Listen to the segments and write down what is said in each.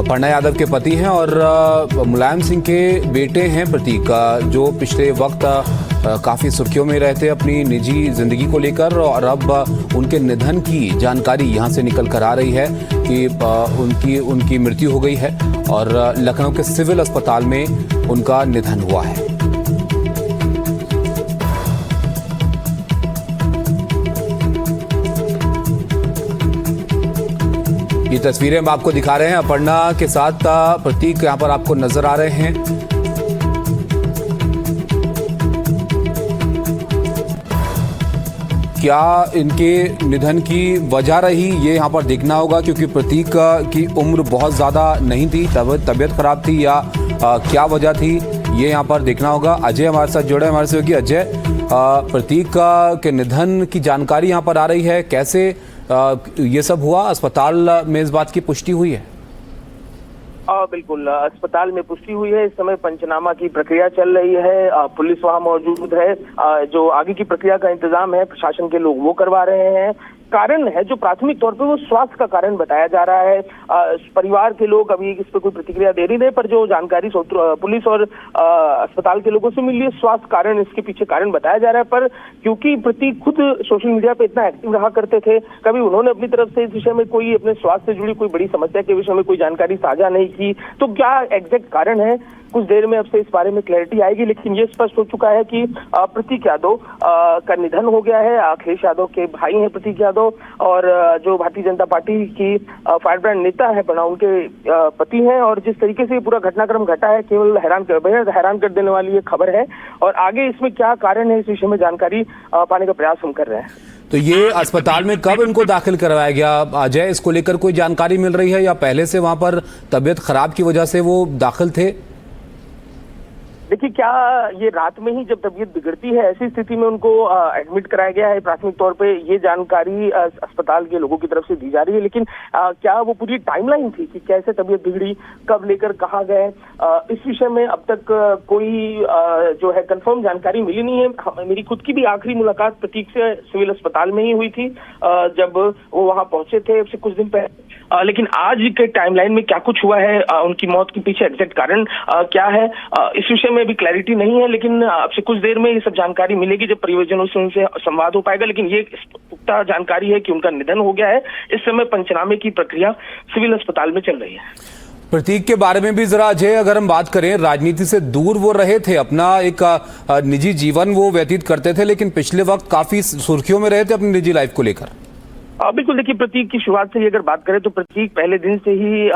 अपर्णा यादव के पति हैं और मुलायम सिंह के बेटे हैं प्रतीक, जो पिछले वक्त काफ़ी सुर्खियों में रहते अपनी निजी जिंदगी को लेकर, और अब उनके निधन की जानकारी यहां से निकल कर आ रही है कि उनकी मृत्यु हो गई है और लखनऊ के सिविल अस्पताल में उनका निधन हुआ है। ये तस्वीरें हम आपको दिखा रहे हैं, अपर्णा के साथ प्रतीक यहां पर आपको नजर आ रहे हैं। क्या इनके निधन की वजह रही ये यहाँ पर देखना होगा, क्योंकि प्रतीक की उम्र बहुत ज़्यादा नहीं थी, तबीयत खराब थी या क्या वजह थी ये यहाँ पर देखना होगा। अजय हमारे साथ जुड़े, हमारे सहयोगी अजय, प्रतीक के निधन की जानकारी यहाँ पर आ रही है, कैसे ये सब हुआ? अस्पताल में इस बात की पुष्टि हुई है? बिल्कुल, अस्पताल में पुष्टि हुई है। इस समय पंचनामा की प्रक्रिया चल रही है, पुलिस वहां मौजूद है, जो आगे की प्रक्रिया का इंतजाम है प्रशासन के लोग वो करवा रहे हैं। कारण है जो प्राथमिक तौर पे वो स्वास्थ्य का कारण बताया जा रहा है। परिवार के लोग अभी इस पर कोई प्रतिक्रिया दे नहीं रहे, पर जो जानकारी पुलिस और अस्पताल के लोगों से मिली है, स्वास्थ्य कारण इसके पीछे कारण बताया जा रहा है। पर क्योंकि प्रतीक खुद सोशल मीडिया पे इतना एक्टिव रहा करते थे, कभी उन्होंने अपनी तरफ से इस विषय में कोई अपने स्वास्थ्य से जुड़ी कोई बड़ी समस्या के विषय में कोई जानकारी साझा नहीं की। तो क्या एग्जैक्ट कारण है, कुछ देर में अब से इस बारे में क्लैरिटी आएगी। लेकिन ये स्पष्ट हो चुका है कि प्रतीक यादव का निधन हो गया है। अखिलेश यादव के भाई हैं प्रतीक यादव, और जो भारतीय जनता पार्टी की फायर ब्रांड नेता है प्रणव, उनके पति हैं। और जिस तरीके से पूरा घटनाक्रम घटा है, केवल बेहद हैरान कर देने वाली ये खबर है। और आगे इसमें क्या कारण है, इस विषय में जानकारी पाने का प्रयास हम कर रहे हैं। तो ये अस्पताल में कब इनको दाखिल करवाया गया अजय, इसको लेकर कोई जानकारी मिल रही है या पहले से वहां पर तबीयत खराब की वजह से वो दाखिल थे? देखिए, क्या ये रात में ही जब तबीयत बिगड़ती है, ऐसी स्थिति में उनको एडमिट कराया गया है प्राथमिक तौर पे, ये जानकारी अस्पताल के लोगों की तरफ से दी जा रही है। लेकिन क्या वो पूरी टाइमलाइन थी कि कैसे तबीयत बिगड़ी, कब लेकर कहाँ गए, इस विषय में अब तक कोई जो है कंफर्म जानकारी मिली नहीं है। मेरी खुद की भी आखिरी मुलाकात प्रतीक से सिविल अस्पताल में ही हुई थी, जब वो वहां पहुंचे थे उससे कुछ दिन पहले। लेकिन आज के टाइमलाइन में क्या कुछ हुआ है, उनकी मौत के पीछे एग्जैक्ट कारण क्या है, इस विषय में भी क्लैरिटी नहीं है। लेकिन अब से कुछ देर में ये सब जानकारी मिलेगी जब परिवारजनों से उनसे संवाद हो पाएगा। लेकिन ये पुख्ता जानकारी है कि उनका निधन हो गया है। इस समय पंचनामे की प्रक्रिया सिविल अस्पताल में चल रही है। प्रतीक के बारे में भी जरा अजय, अगर हम बात करें, राजनीति से दूर वो रहे थे, अपना एक निजी जीवन वो व्यतीत करते थे, लेकिन पिछले वक्त काफी सुर्खियों में रहे थे अपनी निजी लाइफ को लेकर। बिल्कुल, देखिए प्रतीक की शुरुआत से ही अगर बात करें तो प्रतीक पहले दिन से ही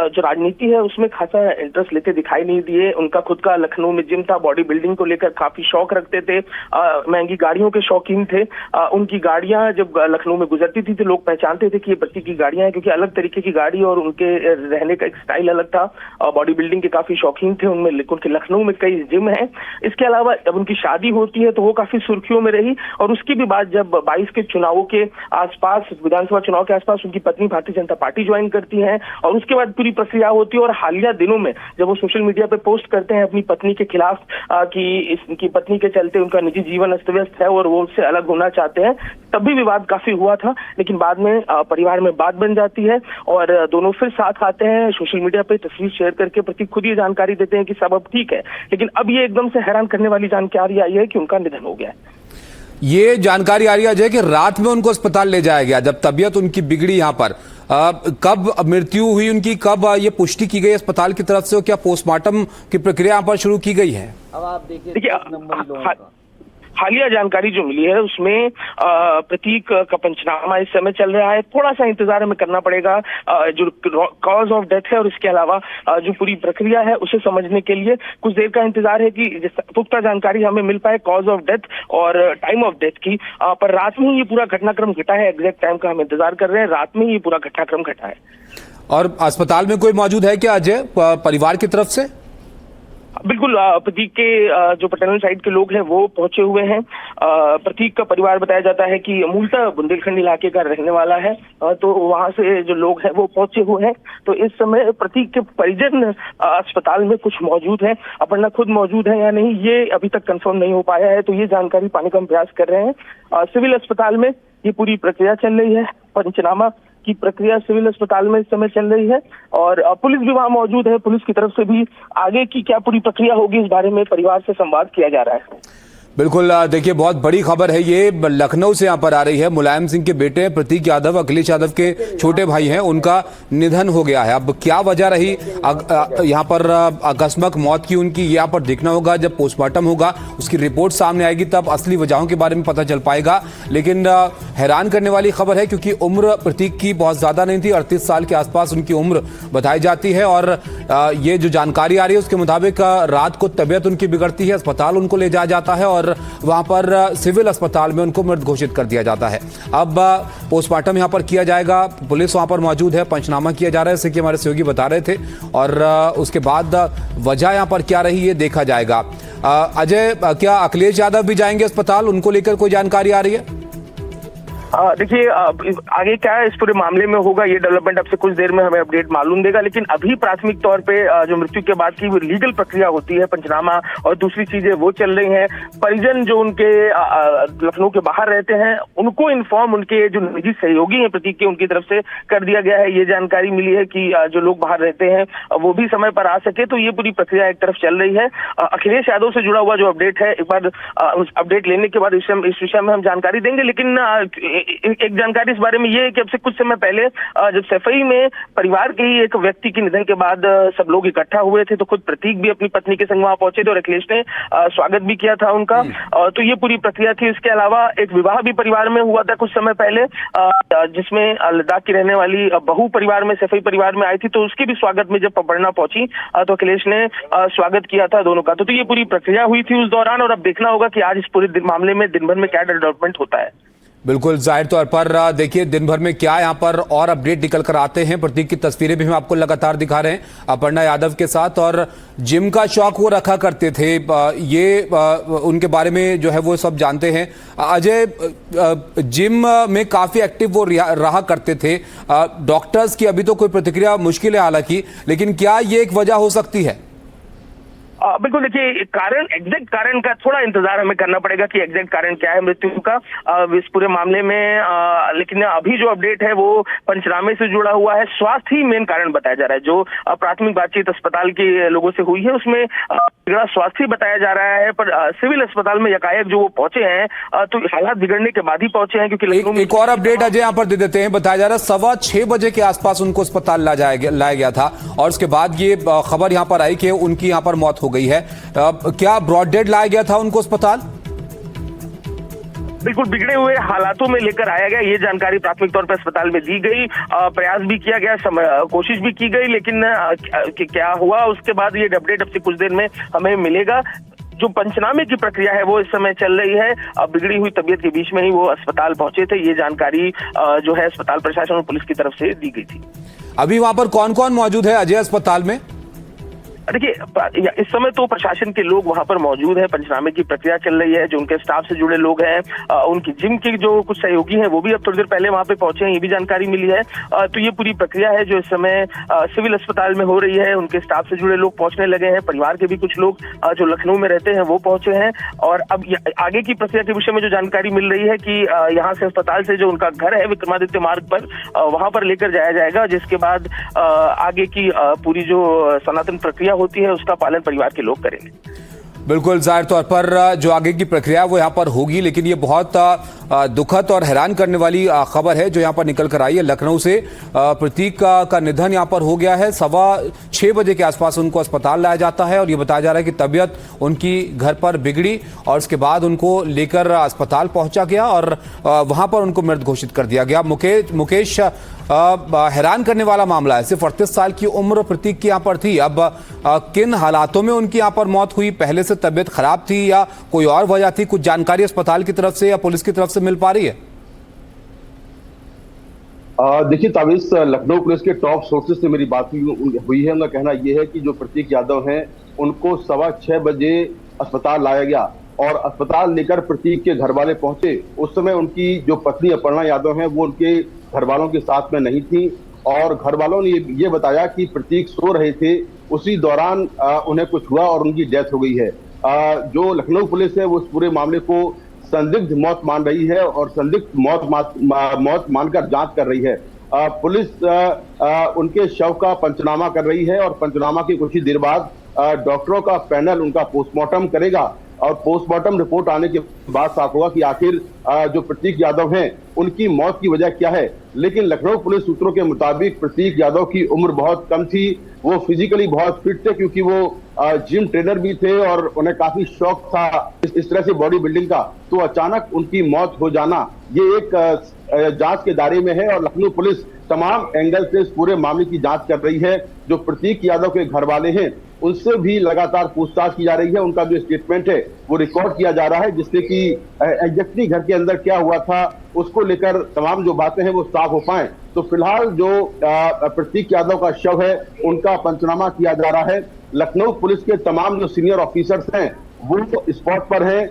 जो राजनीति है उसमें खासा इंटरेस्ट लेते दिखाई नहीं दिए। उनका खुद का लखनऊ में जिम था, बॉडी बिल्डिंग को लेकर काफी शौक रखते थे, महंगी गाड़ियों के शौकीन थे। उनकी गाड़ियां जब लखनऊ में गुजरती थी तो लोग पहचानते थे कि ये प्रतीक की गाड़ियां हैं, क्योंकि अलग तरीके की गाड़ी और उनके रहने का एक स्टाइल अलग था। बॉडी बिल्डिंग के काफी शौकीन थे, उनमें उनके लखनऊ में कई जिम है। इसके अलावा जब उनकी शादी होती है तो वो काफी सुर्खियों में रही, और उसके भी बाद जब 22 के चुनावों के आसपास, विधानसभा चुनाव के आसपास उनकी पत्नी भारतीय जनता पार्टी ज्वाइन करती हैं, और उसके बाद पूरी प्रक्रिया होती है। और हालिया दिनों में जब वो सोशल मीडिया पे पोस्ट करते हैं अपनी पत्नी के खिलाफ कि इनकी पत्नी के चलते उनका निजी जीवन अस्त व्यस्त है और वो उससे अलग होना चाहते हैं, तब भी विवाद काफी हुआ था। लेकिन बाद में परिवार में बात बन जाती है और दोनों फिर साथ आते हैं, सोशल मीडिया पे तस्वीर शेयर करके प्रतीक खुद ये जानकारी देते हैं कि सब अब ठीक है। लेकिन अब ये एकदम से हैरान करने वाली जानकारी आई है कि उनका निधन हो गया है। ये जानकारी आ रही है अजय कि रात में उनको अस्पताल ले जाया गया जब तबीयत उनकी बिगड़ी। यहाँ पर कब मृत्यु हुई उनकी, कब ये पुष्टि की गई अस्पताल की तरफ से, और क्या पोस्टमार्टम की प्रक्रिया यहाँ पर शुरू की गई है? अब आप देखिए, हालिया जानकारी जो मिली है उसमें प्रतीक का पंचनामा इस समय चल रहा है। थोड़ा सा इंतजार हमें करना पड़ेगा जो कॉज ऑफ डेथ है, और इसके अलावा जो पूरी प्रक्रिया है उसे समझने के लिए कुछ देर का इंतजार है कि पुख्ता जानकारी हमें मिल पाए कॉज ऑफ डेथ और टाइम ऑफ डेथ की। पर रात में ही ये पूरा घटनाक्रम घटा है, एग्जैक्ट टाइम का हम इंतजार कर रहे हैं, रात में ही ये पूरा घटनाक्रम घटा है। और अस्पताल में कोई मौजूद है क्या अजय परिवार की तरफ से? बिल्कुल, प्रतीक के जो पैटर्नल साइड के लोग हैं वो पहुंचे हुए हैं। प्रतीक का परिवार बताया जाता है कि मूलतः बुंदेलखंड इलाके का रहने वाला है, तो वहां से जो लोग हैं वो पहुंचे हुए हैं। तो इस समय प्रतीक के परिजन अस्पताल में कुछ मौजूद हैं, अपर्णा खुद मौजूद है या नहीं ये अभी तक कंफर्म नहीं हो पाया है, तो ये जानकारी पाने का हम प्रयास कर रहे हैं। सिविल अस्पताल में ये पूरी प्रक्रिया चल रही है, पंचनामा की प्रक्रिया सिविल अस्पताल में इस समय चल रही है और पुलिस भी वहां मौजूद है। पुलिस की तरफ से भी आगे की क्या पूरी प्रक्रिया होगी इस बारे में परिवार से संवाद किया जा रहा है। बिल्कुल, देखिए बहुत बड़ी खबर है, ये लखनऊ से यहाँ पर आ रही है। मुलायम सिंह के बेटे प्रतीक यादव, अखिलेश यादव के छोटे भाई हैं, उनका निधन हो गया है। अब क्या वजह रही यहाँ पर आकस्मिक मौत की उनकी, यहाँ पर देखना होगा। जब पोस्टमार्टम होगा, उसकी रिपोर्ट सामने आएगी, तब असली वजहों के बारे में पता चल पाएगा। लेकिन हैरान करने वाली खबर है, क्योंकि उम्र प्रतीक की बहुत ज्यादा नहीं थी, 38 साल के आसपास उनकी उम्र बताई जाती है। और ये जो जानकारी आ रही है उसके मुताबिक रात को तबीयत उनकी बिगड़ती है, अस्पताल उनको ले जाया जाता है और वहां पर सिविल अस्पताल में उनको मृत घोषित कर दिया जाता है। अब पोस्टमार्टम यहां पर किया जाएगा, पुलिस वहां पर मौजूद है, पंचनामा किया जा रहा है, जैसे कि हमारे सहयोगी बता रहे थे। और उसके बाद वजह यहां पर क्या रही ये देखा जाएगा। अजय, क्या अखिलेश यादव भी जाएंगे अस्पताल, उनको लेकर कोई जानकारी आ रही है? देखिए आगे क्या है इस पूरे मामले में होगा, ये डेवलपमेंट अब से कुछ देर में हमें अपडेट मालूम देगा। लेकिन अभी प्राथमिक तौर पे जो मृत्यु के बाद की लीगल प्रक्रिया होती है, पंचनामा और दूसरी चीजें वो चल रही हैं। परिजन जो उनके लखनऊ के बाहर रहते हैं, उनको इन्फॉर्म उनके जो निजी सहयोगी हैं प्रतीक के, उनकी तरफ से कर दिया गया है। ये जानकारी मिली है कि जो लोग बाहर रहते हैं वो भी समय पर आ सके, तो ये पूरी प्रक्रिया एक तरफ चल रही है। अखिलेश यादव से जुड़ा हुआ जो अपडेट है, एक बार अपडेट लेने के बाद इस विषय में हम जानकारी देंगे। लेकिन एक जानकारी इस बारे में ये है कि अब से कुछ समय पहले जब सफाई में परिवार के ही एक व्यक्ति के निधन के बाद सब लोग इकट्ठा हुए थे, तो खुद प्रतीक भी अपनी पत्नी के संग वहां पहुंचे थे और अखिलेश ने स्वागत भी किया था उनका। तो ये पूरी प्रक्रिया थी। इसके अलावा एक विवाह भी परिवार में हुआ था कुछ समय पहले, जिसमें लद्दाख की रहने वाली बहू परिवार में, सफाई परिवार में आई थी, तो उसके भी स्वागत में जब पढ़ना पहुंची तो अखिलेश ने स्वागत किया था दोनों का। तो ये पूरी प्रक्रिया हुई थी उस दौरान। और अब देखना होगा कि आज इस पूरे मामले में दिन भर में क्या डेवलपमेंट होता है। बिल्कुल, जाहिर तौर पर देखिए दिन भर में क्या यहाँ पर और अपडेट निकल कर आते हैं। प्रतीक की तस्वीरें भी हम आपको लगातार दिखा रहे हैं अपर्णा यादव के साथ। और जिम का शौक वो रखा करते थे, ये उनके बारे में जो है वो सब जानते हैं। अजय, जिम में काफी एक्टिव वो रहा करते थे। डॉक्टर्स की अभी तो कोई प्रतिक्रिया मुश्किल है हालांकि, लेकिन क्या ये एक वजह हो सकती है? बिल्कुल, देखिए कारण, एग्जैक्ट कारण का थोड़ा इंतजार हमें करना पड़ेगा कि एग्जैक्ट कारण क्या है मृत्यु का इस पूरे मामले में। लेकिन अभी जो अपडेट है वो पंचनामे से जुड़ा हुआ है। स्वास्थ्य ही मेन कारण बताया जा रहा है। जो प्राथमिक बातचीत अस्पताल के लोगों से हुई है उसमें स्वास्थ्य बताया जा रहा है। पर सिविल अस्पताल में यकायक जो वो पहुंचे हैं तो हालात बिगड़ने के बाद ही पहुंचे हैं, क्योंकि एक और अपडेट अजय यहाँ पर दे देते हैं। बताया जा रहा है 6:15 बजे के आसपास उनको अस्पताल लाया गया था और उसके बाद ये खबर यहाँ पर आई कि उनकी यहाँ पर मौत हो गई है। क्या ब्रॉड डेड लाया गया था उनको अस्पताल? बिल्कुल बिगड़े हुए हालातों में लेकर आया गया, ये जानकारी प्राथमिक तौर पर अस्पताल में दी गई। प्रयास भी किया गया, कोशिश भी की गई, लेकिन क्या हुआ उसके बाद ये अपडेट अब से कुछ देर में हमें मिलेगा। जो पंचनामे की प्रक्रिया है वो इस समय चल रही है। बिगड़ी हुई तबीयत के बीच में ही वो अस्पताल पहुंचे थे, ये जानकारी जो है अस्पताल प्रशासन और पुलिस की तरफ से दी गई थी। अभी वहां पर कौन कौन मौजूद है अजय अस्पताल में? देखिए इस समय तो प्रशासन के लोग वहां पर मौजूद है, पंचनामे की प्रक्रिया चल रही है। जो उनके स्टाफ से जुड़े लोग हैं, उनकी जिम के जो कुछ सहयोगी हैं वो भी अब थोड़ी देर पहले वहां पे पहुंचे हैं, ये भी जानकारी मिली है। तो ये पूरी प्रक्रिया है जो इस समय सिविल अस्पताल में हो रही है। उनके स्टाफ से जुड़े लोग पहुंचने लगे हैं, परिवार के भी कुछ लोग जो लखनऊ में रहते हैं वो पहुंचे हैं। और अब आगे की प्रक्रिया के विषय में जो जानकारी मिल रही है कि यहाँ से अस्पताल से जो उनका घर है विक्रमादित्य मार्ग पर, वहां पर लेकर जाया जाएगा, जिसके बाद आगे की पूरी जो सनातन प्रक्रिया होती है उसका पालन परिवार के लोग करेंगे। बिल्कुल, जाहिर तौर पर जो आगे की प्रक्रिया वो यहाँ पर होगी, लेकिन ये बहुत दुखद और हैरान करने वाली खबर है जो यहाँ पर निकल कर आई है। लखनऊ से प्रतीक का निधन यहाँ पर हो गया है। 6:15 बजे के आसपास उनको अस्पताल लाया जाता है और ये बताया जा रहा है कि तबीयत उनकी घर पर बिगड़ी और उसके बाद उनको लेकर अस्पताल पहुंचा गया और वहां पर उनको मृत घोषित कर दिया गया। मुकेश, हैरान करने वाला मामला है। सिर्फ 38 साल की उम्र प्रतीक की यहाँ पर थी। अब किन हालातों में उनकी यहाँ पर मौत हुई? पहले से तबीयत खराब थी या कोई और वजह थी? कुछ जानकारी अस्पताल की तरफ से या पुलिस की तरफ से मिल पा रही है? देखिए ताबिश, लखनऊ पुलिस के टॉप सोर्सेज से मेरी बात हुई है। उनका कहना यह है कि जो प्रतीक यादव हैं उनको 6:15 बजे अस्पताल लाया गया और अस्पताल लेकर प्रतीक के घर वाले पहुंचे। उस समय उनकी जो पत्नी अपर्णा यादव हैं वो उनके घर वालों के साथ में नहीं थी और घर वालों ने ये बताया कि प्रतीक सो रहे थे, उसी दौरान उन्हें कुछ हुआ और उनकी डेथ हो गई है। जो लखनऊ पुलिस है वो इस पूरे मामले को संदिग्ध मौत मान रही है और संदिग्ध मौत मानकर जांच कर रही है। पुलिस उनके शव का पंचनामा कर रही है और पंचनामा की कुछ ही देर बाद डॉक्टरों का पैनल उनका पोस्टमार्टम करेगा और पोस्टमार्टम रिपोर्ट आने के बाद साफ होगा कि आखिर जो प्रतीक यादव हैं उनकी मौत की वजह क्या है। लेकिन लखनऊ पुलिस सूत्रों के मुताबिक प्रतीक यादव की उम्र बहुत कम थी, वो फिजिकली बहुत फिट थे क्योंकि वो जिम ट्रेनर भी थे और उन्हें काफी शौक था इस तरह से बॉडी बिल्डिंग का। तो अचानक उनकी मौत हो जाना ये एक जांच के दायरे में है और लखनऊ पुलिस तमाम एंगल से इस पूरे मामले की जांच कर रही है। जो प्रतीक यादव के घर वाले हैं उनसे भी लगातार पूछताछ की जा रही है, उनका जो स्टेटमेंट है वो रिकॉर्ड किया जा रहा है जिससे कि एग्जैक्टली घर के अंदर क्या हुआ था उसको लेकर तमाम जो बातें हैं वो साफ हो पाए। तो फिलहाल जो प्रतीक यादव का शव है उनका पंचनामा किया जा रहा है। लखनऊ पुलिस के तमाम जो सीनियर ऑफिसर्स हैं वो स्पॉट पर हैं।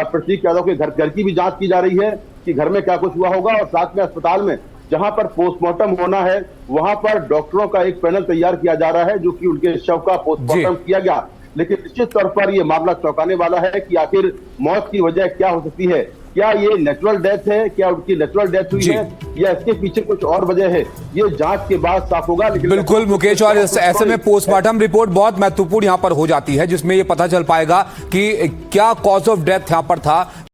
प्रतीक यादव के घर की भी जांच की जा रही है कि घर में क्या कुछ हुआ होगा और साथ में अस्पताल में जहां पर पोस्टमार्टम होना है वहां पर डॉक्टरों का एक पैनल तैयार किया जा रहा है जो कि उनके शव का पोस्टमार्टम किया गया। लेकिन निश्चित तौर पर यह मामला चौंकाने वाला है कि आखिर मौत की वजह क्या हो सकती है। क्या ये नेचुरल डेथ है, क्या उनकी नेचुरल डेथ हुई है या इसके पीछे कुछ और वजह है, ये जांच के बाद साफ होगा। लेकिन बिल्कुल मुकेश, और ऐसे में पोस्टमार्टम रिपोर्ट बहुत महत्वपूर्ण यहां पर हो जाती है जिसमें ये पता चल पाएगा कि क्या कॉज ऑफ डेथ यहां पर था।